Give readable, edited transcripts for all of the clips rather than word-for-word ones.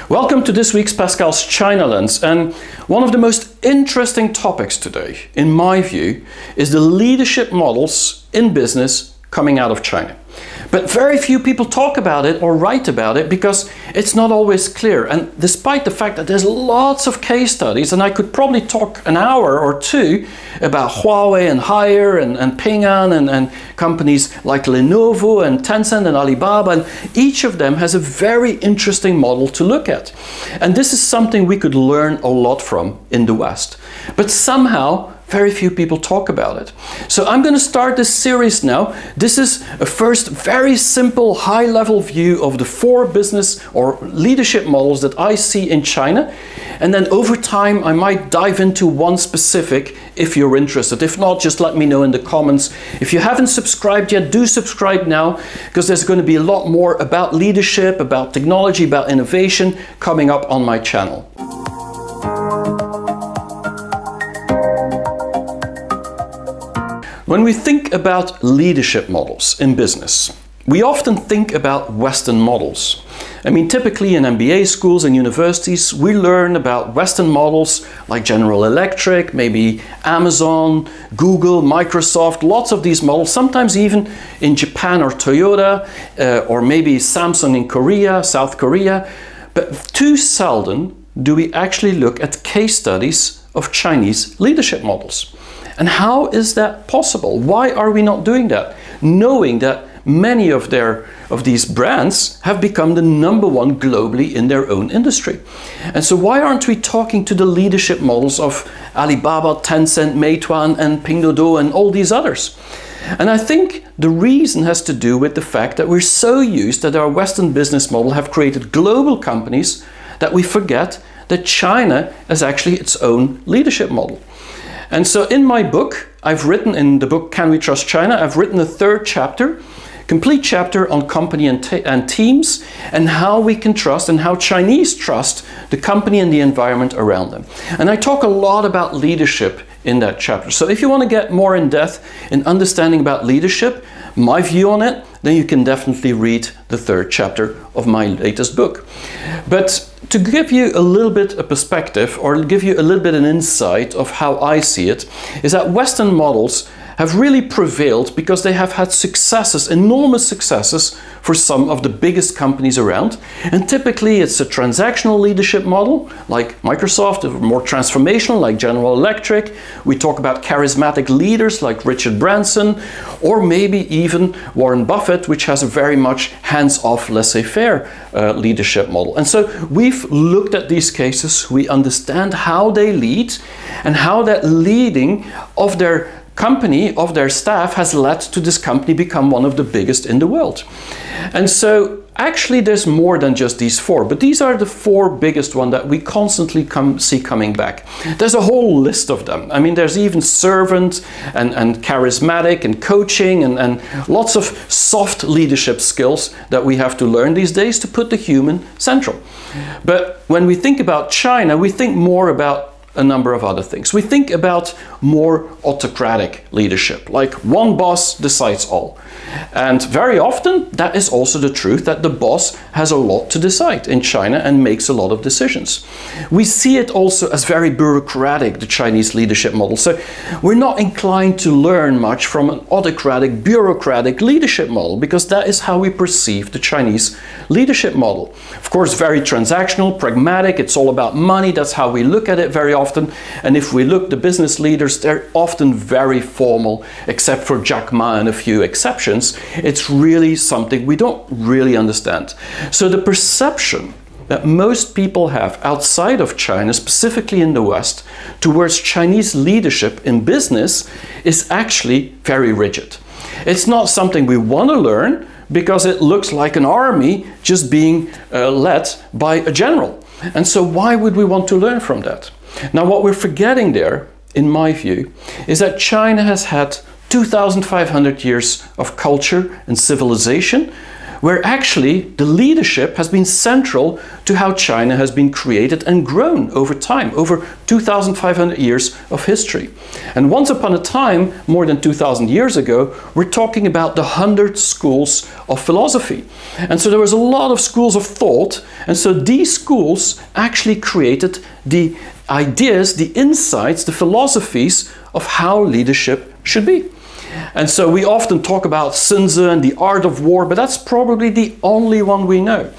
Welcome to this week's Pascal's China Lens, and one of the most interesting topics today, in my view, is the leadership models in business coming out of China. But very few people talk about it or write about it because it's not always clear. And despite the fact that there's lots of case studies, and I could probably talk an hour or two about Huawei and Haier and Ping An and companies like Lenovo and Tencent and Alibaba, and each of them has a very interesting model to look at. And this is something we could learn a lot from in the West. But somehow, very few people talk about it. So I'm going to start this series now. This is a first very simple high-level view of the 4 business or leadership models that I see in China. And then over time I might dive into one specific if you're interested. If not, just let me know in the comments. If you haven't subscribed yet, do subscribe now, because there's going to be a lot more about leadership, about technology, about innovation coming up on my channel. When we think about leadership models in business, we often think about Western models. I mean, typically in MBA schools and universities, we learn about Western models like General Electric, maybe Amazon, Google, Microsoft, lots of these models, sometimes even in Japan or Toyota, or maybe Samsung in Korea, South Korea. But too seldom do we actually look at case studies of Chinese leadership models. And how is that possible? Why are we not doing that? Knowing that many of these brands have become the #1 globally in their own industry. And so why aren't we talking to the leadership models of Alibaba, Tencent, Meituan and Pinduoduo and all these others? And I think the reason has to do with the fact that we're so used that our Western business model have created global companies that we forget that China is actually its own leadership model. And so in my book, I've written in the book Can We Trust China? I've written a 3rd chapter, complete chapter on company and teams, and how we can trust and how Chinese trust the company and the environment around them. And I talk a lot about leadership in that chapter. So if you want to get more in depth in understanding about leadership, my view on it, then you can definitely read the 3rd chapter of my latest book. But to give you a little bit of perspective, or give you a little bit an insight of how I see it, is that Western models have really prevailed because they have had successes, enormous successes, for some of the biggest companies around. And typically it's a transactional leadership model like Microsoft, or more transformational like General Electric. We talk about charismatic leaders like Richard Branson, or maybe even Warren Buffett, which has a very much hands-off, laissez-faire leadership model. And so we've looked at these cases, we understand how they lead and how that leading of their company, of their staff, has led to this company become one of the biggest in the world. And so actually there's more than just these 4, but these are the 4 biggest ones that we constantly see coming back. There's a whole list of them. I mean, there's even servant and charismatic and coaching and lots of soft leadership skills that we have to learn these days to put the human central. But when we think about China, we think more about a number of other things. We think about more autocratic leadership, like one boss decides all. And very often that is also the truth, that the boss has a lot to decide in China and makes a lot of decisions. We see it also as very bureaucratic, the Chinese leadership model. So we're not inclined to learn much from an autocratic, bureaucratic leadership model, because that is how we perceive the Chinese leadership model. Of course, very transactional, pragmatic, it's all about money, that's how we look at it very often. And if we look, the business leaders, they're often very formal, except for Jack Ma and a few exceptions. It's really something we don't really understand. So the perception that most people have outside of China, specifically in the West, towards Chinese leadership in business is actually very rigid. It's not something we want to learn because it looks like an army just being led by a general. And so why would we want to learn from that? Now, what we're forgetting there, in my view, is that China has had 2,500 years of culture and civilization, where actually the leadership has been central to how China has been created and grown over time, over 2,500 years of history. And once upon a time, more than 2,000 years ago, we're talking about the 100 schools of philosophy. And so there was a lot of schools of thought, and so these schools actually created the ideas, the insights, the philosophies of how leadership should be. And so we often talk about Sun Tzu and the art of war, but that's probably the only one we know.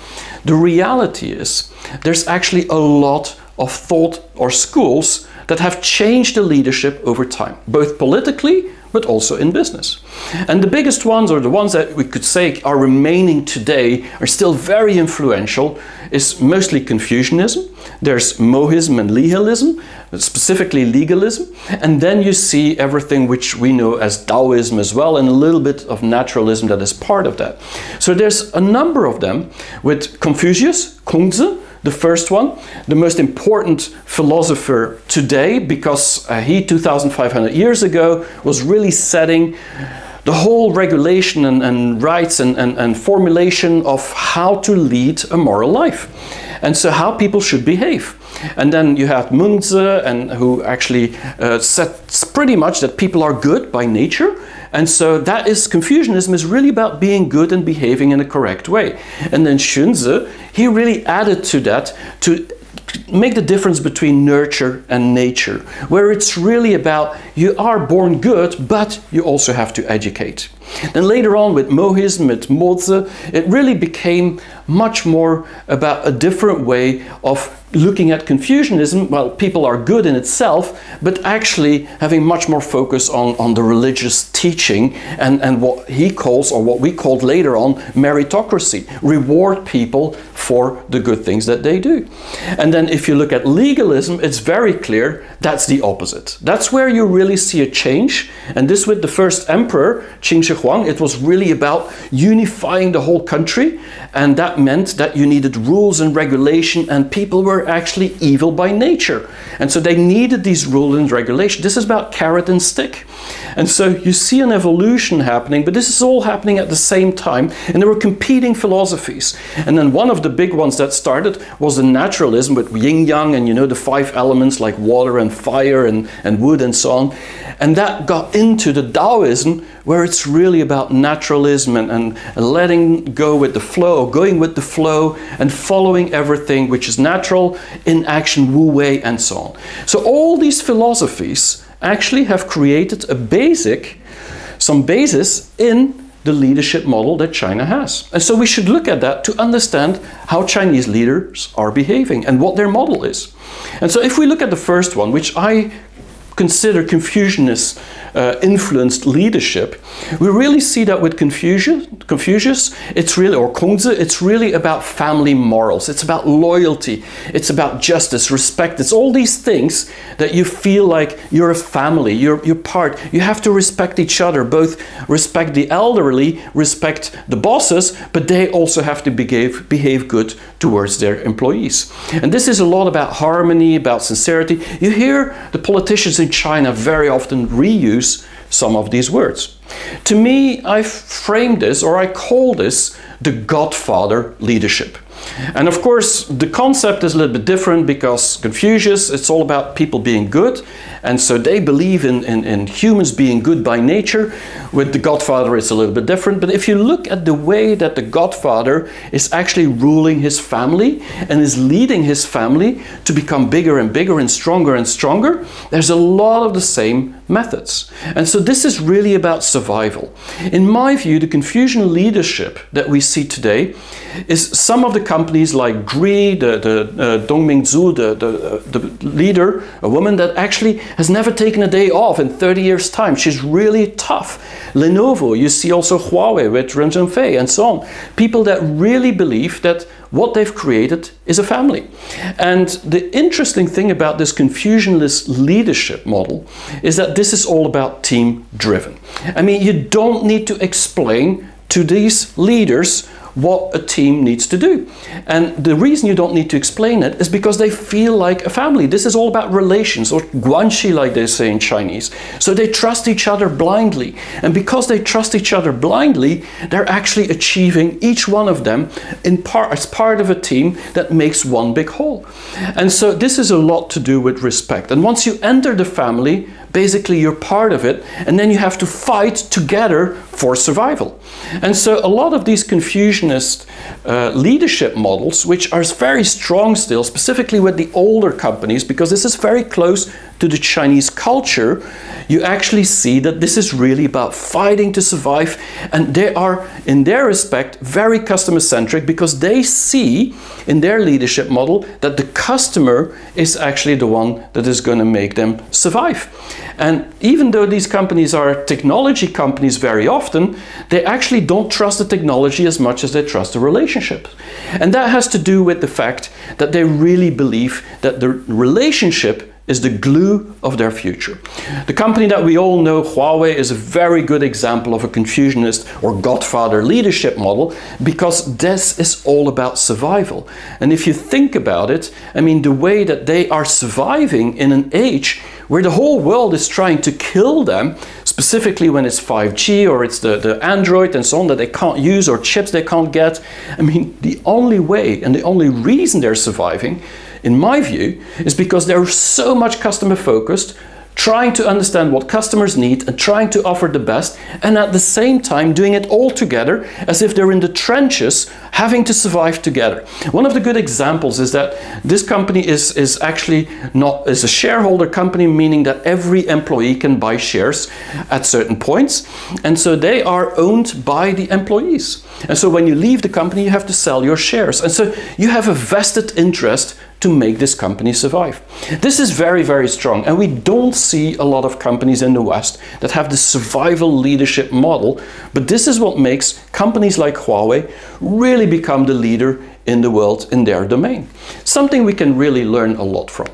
The reality is there's actually a lot of thought or schools that have changed the leadership over time, both politically but also in business. And the biggest ones, or the ones that we could say are remaining today, are still very influential, is mostly Confucianism. There's Mohism and Nihilism, specifically legalism. And then you see everything which we know as Taoism as well, and a little bit of naturalism that is part of that. So there's a number of them, with Confucius, Kongzi, the first one, the most important philosopher today, because he 2,500 years ago was really setting the whole regulation and rights and formulation of how to lead a moral life. And so how people should behave. And then you have Mengzi, and who actually sets pretty much that people are good by nature. And so that is, Confucianism is really about being good and behaving in a correct way. And then Xunzi, he really added to that to make the difference between nurture and nature, where it's really about you are born good, but you also have to educate. Then later on with Mohism, with Mozi, it really became much more about a different way of looking at Confucianism. Well, people are good in itself, but actually having much more focus on the religious teaching and what he calls, or what we called later on, meritocracy. Reward people for the good things that they do. And then if you look at legalism, it's very clear that's the opposite. That's where you really see a change. And this with the first emperor, Qin Shi Huang, it was really about unifying the whole country. And that meant that you needed rules and regulation, and people were actually evil by nature. And so they needed these rules and regulation. This is about carrot and stick. And so you see an evolution happening, but this is all happening at the same time, and there were competing philosophies. And then one of the big ones that started was the naturalism with yin yang, and you know, the 5 elements like water and fire and wood and so on. And that got into the Taoism, where it's really about naturalism and letting go with the flow, or going with the flow and following everything which is natural in action, Wu Wei, and so on. So all these philosophies actually have created some basis in the leadership model that China has. And so we should look at that to understand how Chinese leaders are behaving and what their model is. And so if we look at the first one, which I consider Confucianist influenced leadership, we really see that with Confucius, it's really, or Kongzi, it's really about family morals. It's about loyalty. It's about justice, respect. It's all these things that you feel like you're a family, you're part. You have to respect each other, both respect the elderly, respect the bosses, but they also have to behave good towards their employees. And this is a lot about harmony, about sincerity. You hear the politicians in China very often reuse some of these words. To me, I frame this, or I call this, the Godfather leadership. And of course, the concept is a little bit different, because Confucius, it's all about people being good. And so they believe in humans being good by nature. With the Godfather, it's a little bit different. But if you look at the way that the Godfather is actually ruling his family and is leading his family to become bigger and bigger and stronger, there's a lot of the same methods. And so this is really about survival. In my view, the Confucian leadership that we see today is some of the companies like Gree, Dongmingzhu, the leader, a woman that actually has never taken a day off in 30 years' time. She's really tough. Lenovo, you see also Huawei with Ren Zhengfei and so on. People that really believe that what they've created is a family. And the interesting thing about this Confucianist leadership model is that this is all about team driven. I mean, you don't need to explain to these leaders what a team needs to do. And the reason you don't need to explain it is because they feel like a family. This is all about relations, or guanxi like they say in Chinese. So they trust each other blindly. And because they trust each other blindly, they're actually achieving, each one of them, as part of a team that makes one big whole. And so this is a lot to do with respect. And once you enter the family, basically you're part of it, and then you have to fight together for survival. And so a lot of these Confucianist leadership models, which are very strong still, specifically with the older companies, because this is very close to the Chinese culture, you actually see that this is really about fighting to survive, and they are, in their respect, very customer-centric, because they see in their leadership model that the customer is actually the one that is going to make them survive. And even though these companies are technology companies very often, they actually don't trust the technology as much as they trust the relationship. And that has to do with the fact that they really believe that the relationship is the glue of their future. The company that we all know, Huawei, is a very good example of a Confucianist or Godfather leadership model, because this is all about survival. And if you think about it, I mean, the way that they are surviving in an age where the whole world is trying to kill them, specifically when it's 5G or it's the Android and so on that they can't use, or chips they can't get. I mean, the only way and the only reason they're surviving, in my view, is because they're so much customer focused, trying to understand what customers need and trying to offer the best, and at the same time doing it all together as if they're in the trenches, having to survive together. One of the good examples is that this company is actually not a shareholder company, meaning that every employee can buy shares at certain points, and so they are owned by the employees. And so when you leave the company, you have to sell your shares, and so you have a vested interest to make this company survive. This is very, very strong, and we don't see a lot of companies in the West that have the survival leadership model, but this is what makes companies like Huawei really become the leader in the world in their domain. Something we can really learn a lot from.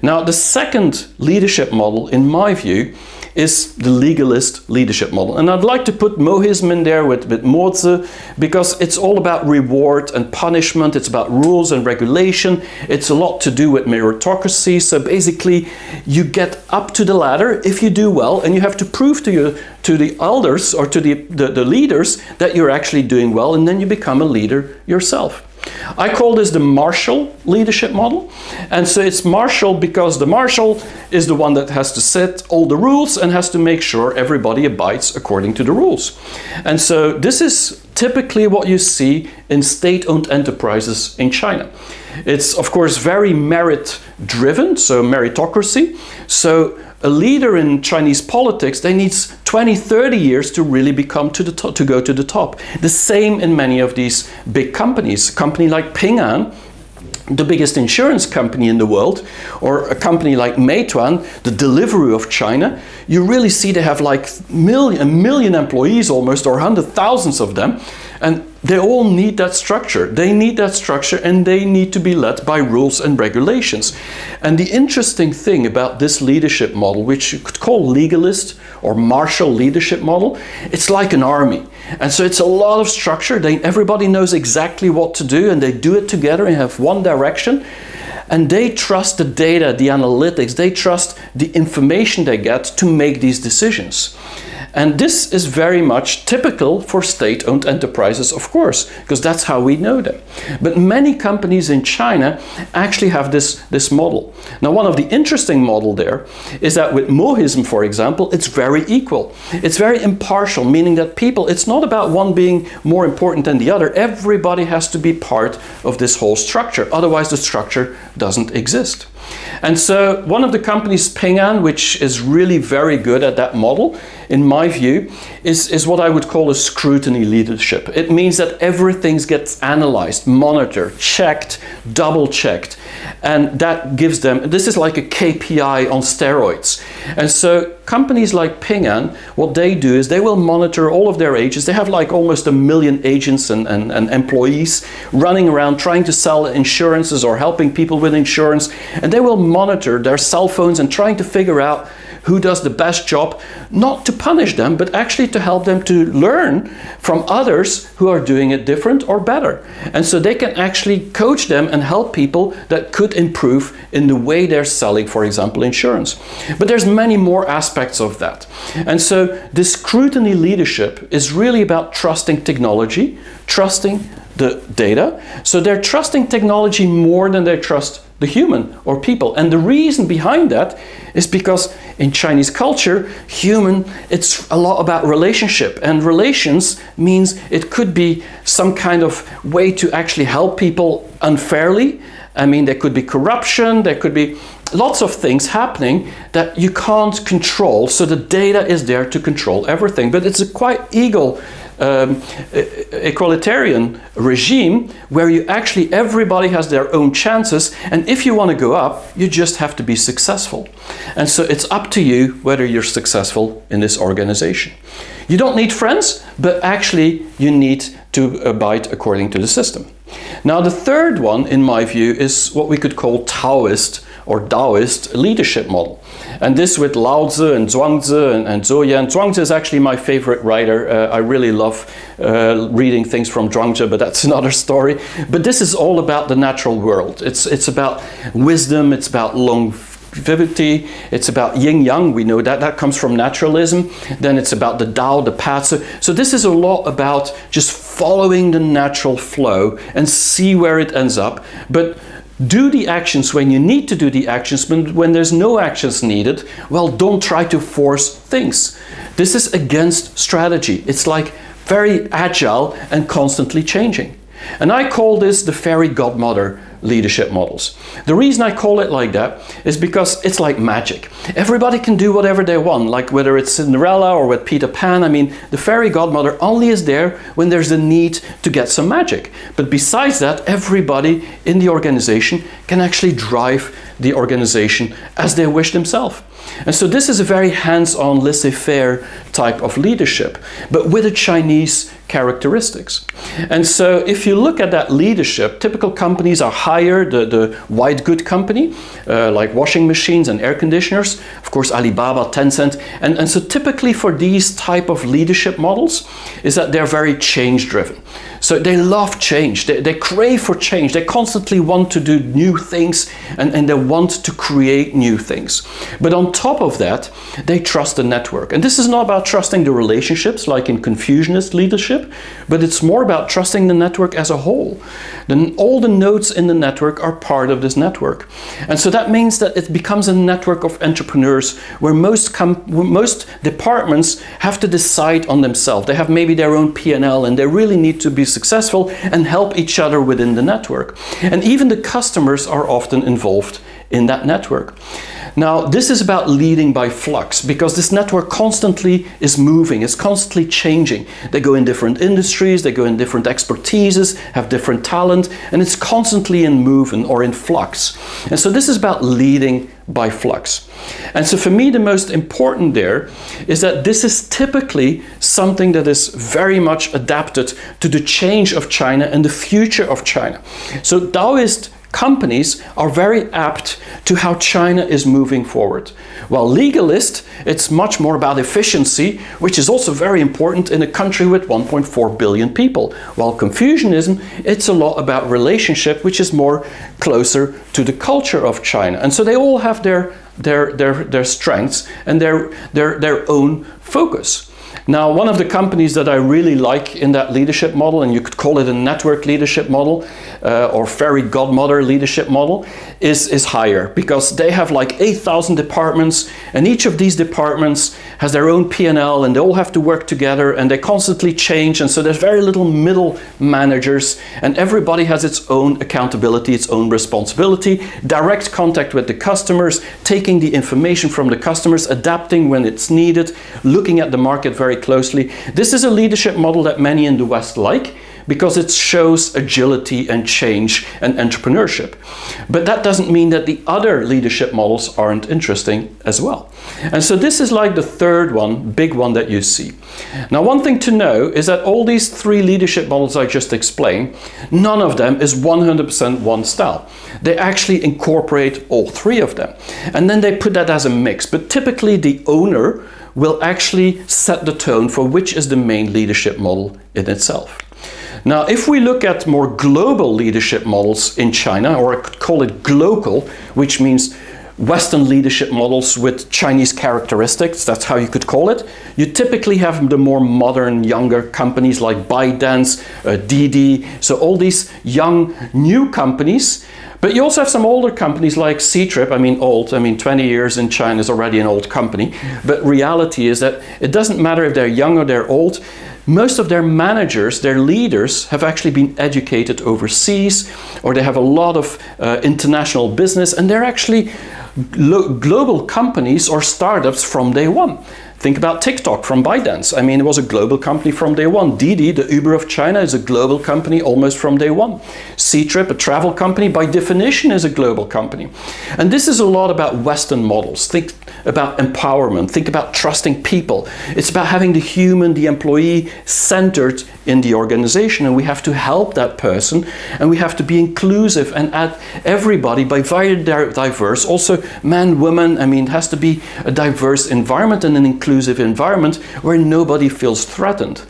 Now, the second leadership model, in my view, is the legalist leadership model. And I'd like to put Mohism in there with Mozi, because it's all about reward and punishment. It's about rules and regulation. It's a lot to do with meritocracy. So basically, you get up to the ladder if you do well, and you have to prove to the elders or to the leaders that you're actually doing well, and then you become a leader yourself. I call this the marshal leadership model. And so it's marshal because the marshal is the one that has to set all the rules and has to make sure everybody abides according to the rules. And so this is typically what you see in state-owned enterprises in China. It's of course very merit-driven, so meritocracy. So a leader in Chinese politics, they need 20, 30 years to really become to go to the top. The same in many of these big companies. A company like Ping An, the biggest insurance company in the world, or a company like Meituan, the Deliveroo of China, you really see they have like a million employees almost, or hundred thousands of them, and they all need that structure. They need that structure, and they need to be led by rules and regulations. And the interesting thing about this leadership model, which you could call legalist or martial leadership model, it's like an army. And so it's a lot of structure. Everybody knows exactly what to do, and they do it together and have one direction. And they trust the data, the analytics, they trust the information they get to make these decisions. And this is very much typical for state-owned enterprises, of course, because that's how we know them. But many companies in China actually have this model. Now, one of the interesting models there is that with Mohism, for example, it's very equal. It's very impartial, meaning that people, it's not about one being more important than the other. Everybody has to be part of this whole structure. Otherwise, the structure doesn't exist. And so one of the companies, Ping An, which is really very good at that model, in my view, is what I would call a scrutiny leadership. It means that everything gets analyzed, monitored, checked, double-checked. And that gives them, this is like a KPI on steroids. And so companies like Ping An, what they do is they will monitor all of their agents. They have like almost 1 million agents and employees running around trying to sell insurances or helping people with insurance. And they will monitor their cell phones and trying to figure out who does the best job, not to punish them, but actually to help them to learn from others who are doing it different or better. And so they can actually coach them and help people that could improve in the way they're selling, for example, insurance. But there's many more aspects of that. And so this scrutiny leadership is really about trusting technology, trusting the data. So they're trusting technology more than they trust the human or people. And the reason behind that is because in Chinese culture, it's a lot about relationship. And relations means it could be some kind of way to actually help people unfairly. I mean, there could be corruption, there could be lots of things happening that you can't control. So the data is there to control everything. But it's a quite equalitarian regime where everybody has their own chances, and if you want to go up, you just have to be successful. And so it's up to you whether you're successful in this organization. You don't need friends, but actually you need to abide according to the system. Now the third one, in my view, is what we could call Taoist or Taoist leadership model. And this with Lao Tzu and Zhuangzi and Zhou Yan. Zhuangzi is actually my favorite writer. I really love reading things from Zhuangzi, but that's another story. But this is all about the natural world. It's about wisdom, it's about longevity, it's about yin-yang, we know that. That comes from naturalism. Then it's about the Tao, the path. So this is a lot about just following the natural flow and see where it ends up. But do the actions when you need to do the actions, but when there's no actions needed, well, don't try to force things. This is against strategy. It's like very agile and constantly changing. And I call this the fairy godmother leadership models. The reason I call it like that is because it's like magic. Everybody can do whatever they want, like whether it's Cinderella or with Peter Pan. I mean, the fairy godmother only is there when there's a need to get some magic. But besides that, everybody in the organization can actually drive the organization as they wish themselves. And so this is a very hands-on, laissez-faire type of leadership, but with a Chinese characteristics. And so if you look at that leadership, typical companies are higher, the white good company, like washing machines and air conditioners, of course Alibaba, Tencent, and so typically for these type of leadership models is that they're very change driven. So they love change, they crave for change, they constantly want to do new things and they want to create new things. But on top of that, they trust the network. And this is not about trusting the relationships like in Confucianist leadership, but it's more about trusting the network as a whole. Then all the nodes in the network are part of this network. And so that means that it becomes a network of entrepreneurs where most departments have to decide on themselves. They have maybe their own P&L and they really need to be successful and help each other within the network. And even the customers are often involved in that network. Now, this is about leading by flux, because this network constantly is moving, it's constantly changing. They go in different industries, they go in different expertises, have different talent, and it's constantly in movement or in flux. And so this is about leading by flux. And so for me, the most important there is that this is typically something that is very much adapted to the change of China and the future of China. So Taoist companies are very apt to how China is moving forward. While legalist, it's much more about efficiency, which is also very important in a country with 1.4 billion people. While Confucianism, it's a lot about relationship, which is more closer to the culture of China. And so they all have their strengths and their own focus. Now, one of the companies that I really like in that leadership model, and you could call it a network leadership model or fairy godmother leadership model, is Haier, because they have like 8,000 departments, and each of these departments has their own P&L, and they all have to work together, and they constantly change, and so there's very little middle managers, and everybody has its own accountability, its own responsibility, direct contact with the customers, taking the information from the customers, adapting when it's needed, looking at the market very closely. This is a leadership model that many in the West like, because it shows agility and change and entrepreneurship. But that doesn't mean that the other leadership models aren't interesting as well. And so this is like the third one, big one that you see. Now, one thing to know is that all these three leadership models I just explained, none of them is 100% one style. They actually incorporate all three of them. And then they put that as a mix. But typically the owner will actually set the tone for which is the main leadership model in itself. Now, if we look at more global leadership models in China, or I could call it glocal, which means Western leadership models with Chinese characteristics, that's how you could call it. You typically have the more modern, younger companies like ByteDance, Didi, so all these young, new companies. But you also have some older companies like Ctrip. I mean old, 20 years in China is already an old company. But reality is that it doesn't matter if they're young or they're old. Most of their managers, their leaders, have actually been educated overseas, or they have a lot of international business, and they're actually global companies or startups from day one. Think about TikTok from ByteDance. I mean, it was a global company from day one. Didi, the Uber of China, is a global company almost from day one. Ctrip, a travel company, by definition is a global company. And this is a lot about Western models. Think about empowerment. Think about trusting people. It's about having the human, the employee centered in the organization, and we have to help that person, and we have to be inclusive and add everybody by very diverse, also men, women. I mean, it has to be a diverse environment and an inclusive environment where nobody feels threatened.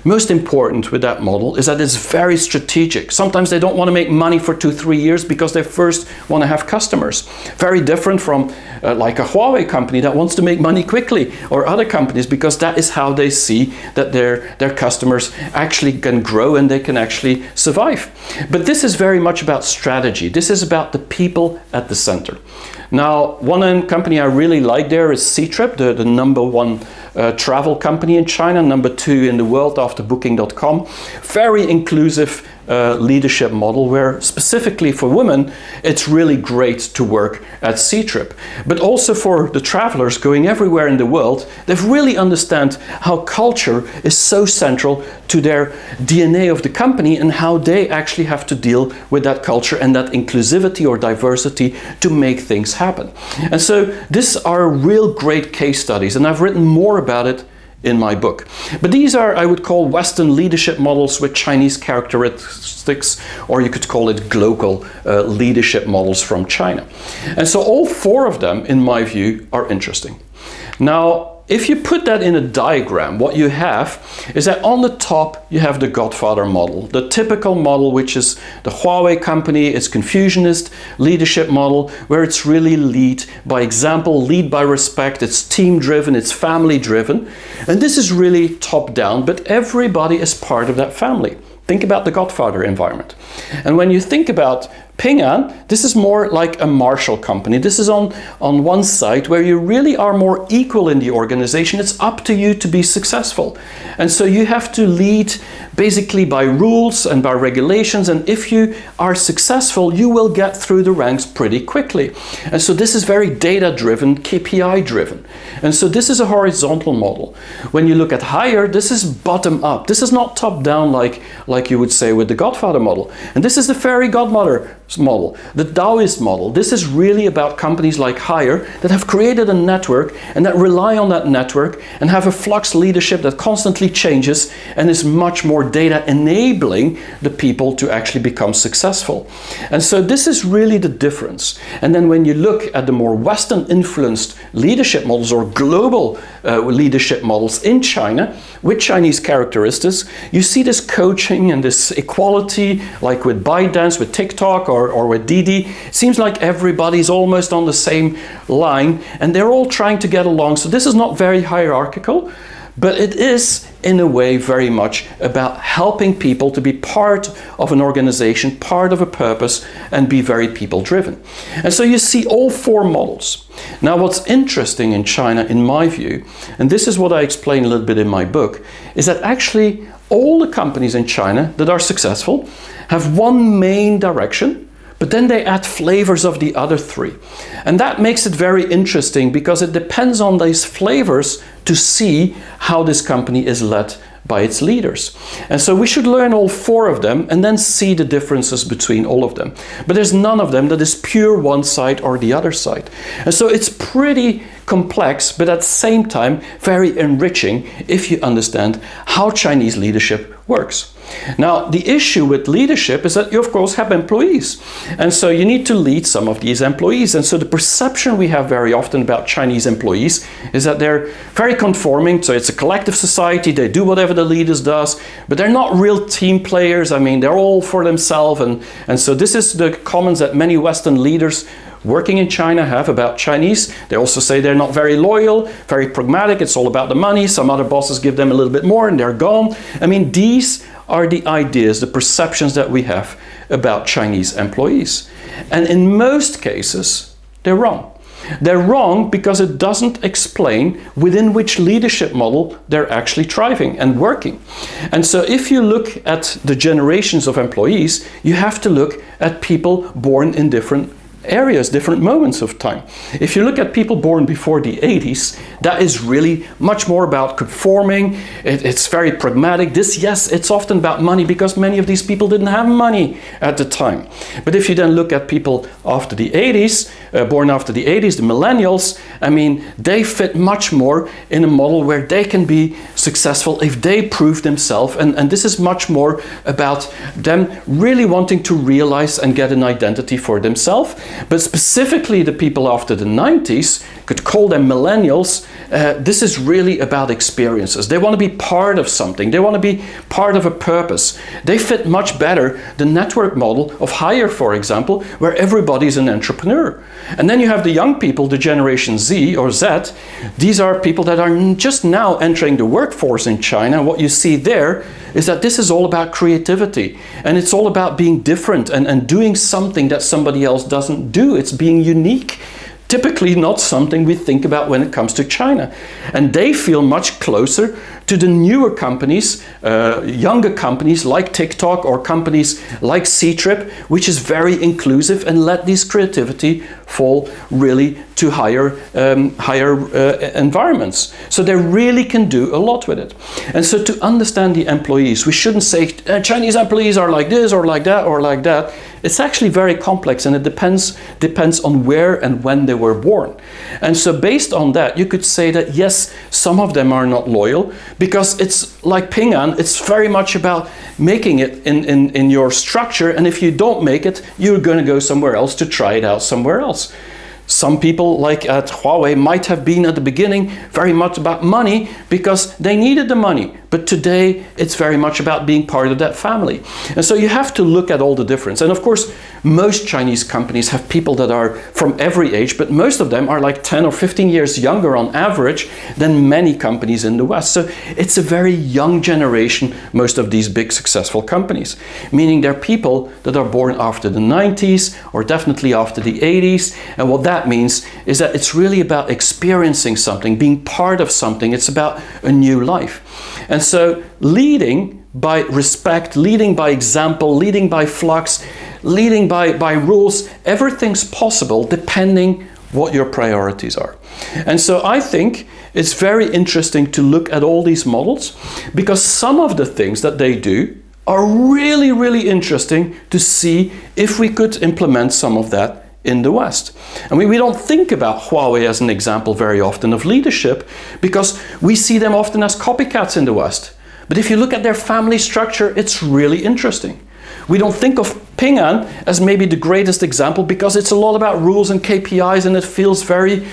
Most important with that model is that it's very strategic. Sometimes they don't want to make money for 2-3 years because they first want to have customers. Very different from like a Huawei company that wants to make money quickly, or other companies, because that is how they see that their customers actually can grow and they can actually survive. But this is very much about strategy. This is about the people at the center. Now, one company I really like there is Ctrip, the number one travel company in China, number 2 in the world after Booking.com. Very inclusive leadership model where specifically for women it's really great to work at Ctrip. But also for the travelers going everywhere in the world, they really understand how culture is so central to their DNA of the company and how they actually have to deal with that culture and that inclusivity or diversity to make things happen. And so these are real great case studies, and I've written more about it in my book. But these are, I would call, Western leadership models with Chinese characteristics, or you could call it global leadership models from China. And so all 4 of them, in my view, are interesting. Now, if you put that in a diagram, what you have is that on the top you have the Godfather model, the typical model, which is the Huawei company, its Confucianist leadership model, where it's really lead by example, lead by respect, it's team driven, it's family driven. And this is really top down, but everybody is part of that family. Think about the Godfather environment. And when you think about Ping An, this is more like a Marshall company. This is on one side where you really are more equal in the organization. It's up to you to be successful. And so you have to lead basically by rules and by regulations. And if you are successful, you will get through the ranks pretty quickly. And so this is very data-driven, KPI-driven. And so this is a horizontal model. When you look at Haier, this is bottom-up. This is not top-down like you would say with the Godfather model. And this is the fairy godmother model, the Taoist model. This is really about companies like Haier that have created a network and that rely on that network and have a flux leadership that constantly changes and is much more data enabling the people to actually become successful. And so this is really the difference. And then when you look at the more Western influenced leadership models or global leadership models in China with Chinese characteristics, you see this coaching and this equality, like with ByteDance, with TikTok, or with Didi. It seems like everybody's almost on the same line and they're all trying to get along. So this is not very hierarchical, but it is in a way very much about helping people to be part of an organization, part of a purpose, and be very people driven. And so you see all 4 models. Now what's interesting in China, in my view, and this is what I explain a little bit in my book, is that actually all the companies in China that are successful have one main direction, but then they add flavors of the other 3. And that makes it very interesting because it depends on these flavors to see how this company is led by its leaders. And so we should learn all four of them and then see the differences between all of them. But there's none of them that is pure one side or the other side. And so it's pretty complex, but at the same time very enriching if you understand how Chinese leadership works. Now, the issue with leadership is that you, of course, have employees. And so you need to lead some of these employees. And so the perception we have very often about Chinese employees is that they're very conforming. So it's a collective society. They do whatever the leaders does, but they're not real team players. I mean, they're all for themselves. And so this is the comments that many Western leaders working in China have about Chinese. They also say they're not very loyal, very pragmatic. It's all about the money. Some other bosses give them a little bit more and they're gone. I mean, these are the ideas, the perceptions that we have about Chinese employees. And in most cases, they're wrong. They're wrong because it doesn't explain within which leadership model they're actually thriving and working. And so if you look at the generations of employees, you have to look at people born in different areas, different moments of time. If you look at people born before the 80s, that is really much more about conforming. It's very pragmatic. Yes, it's often about money because many of these people didn't have money at the time. But if you then look at people after the 80s, born after the 80s, the millennials, I mean, they fit much more in a model where they can be successful if they prove themselves. And this is much more about them really wanting to realize and get an identity for themselves. But specifically the people after the 90s, could call them millennials, this is really about experiences. They want to be part of something. They want to be part of a purpose. They fit much better the network model of Hire, for example, where everybody's an entrepreneur. And then you have the young people, the Generation Z or Z. These are people that are just now entering the workforce in China. What you see there is that this is all about creativity. And it's all about being different and doing something that somebody else doesn't do. It's being unique. Typically not something we think about when it comes to China. And they feel much closer to the newer companies, younger companies like TikTok or companies like Ctrip, which is very inclusive and let this creativity fall really to higher environments. So they really can do a lot with it. And so to understand the employees, we shouldn't say Chinese employees are like this or like that or like that. It's actually very complex and it depends on where and when they were born. And so based on that, you could say that yes, some of them are not loyal because it's like Ping An, it's very much about making it in your structure, and if you don't make it, you're going to go somewhere else to try it out somewhere else. Some people like at Huawei might have been at the beginning very much about money because they needed the money. But today it's very much about being part of that family. And so you have to look at all the difference. And of course, most Chinese companies have people that are from every age, but most of them are like 10 or 15 years younger on average than many companies in the West. So it's a very young generation, most of these big successful companies, meaning they're people that are born after the 90s or definitely after the 80s. And what that means is that it's really about experiencing something, being part of something. It's about a new life. And so leading by respect, leading by example, leading by flux, leading by rules, everything's possible depending what your priorities are. And so I think it's very interesting to look at all these models because some of the things that they do are really, really interesting to see if we could implement some of that in the West. I mean, we don't think about Huawei as an example very often of leadership because we see them often as copycats in the West. But if you look at their family structure, it's really interesting. We don't think of Ping An as maybe the greatest example because it's a lot about rules and KPIs and it feels very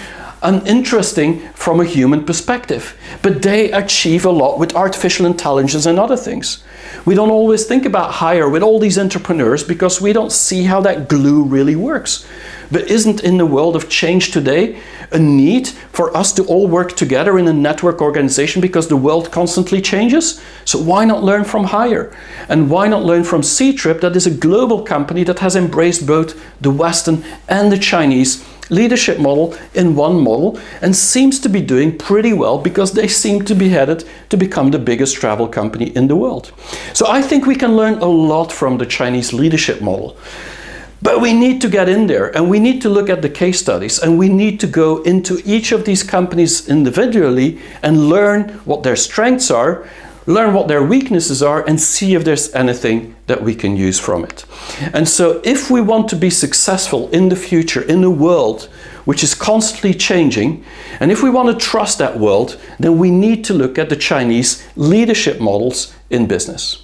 uninteresting from a human perspective. But they achieve a lot with artificial intelligence and other things. We don't always think about Hire with all these entrepreneurs because we don't see how that glue really works. But isn't in the world of change today a need for us to all work together in a network organization because the world constantly changes? So why not learn from Hire? And why not learn from Ctrip, that is a global company that has embraced both the Western and the Chinese leadership model in one model and seems to be doing pretty well because they seem to be headed to become the biggest travel company in the world. So I think we can learn a lot from the Chinese leadership model. But we need to get in there and we need to look at the case studies and we need to go into each of these companies individually and learn what their strengths are, learn what their weaknesses are, and see if there's anything that we can use from it. And so if we want to be successful in the future, in a world which is constantly changing, and if we want to trust that world, then we need to look at the Chinese leadership models in business.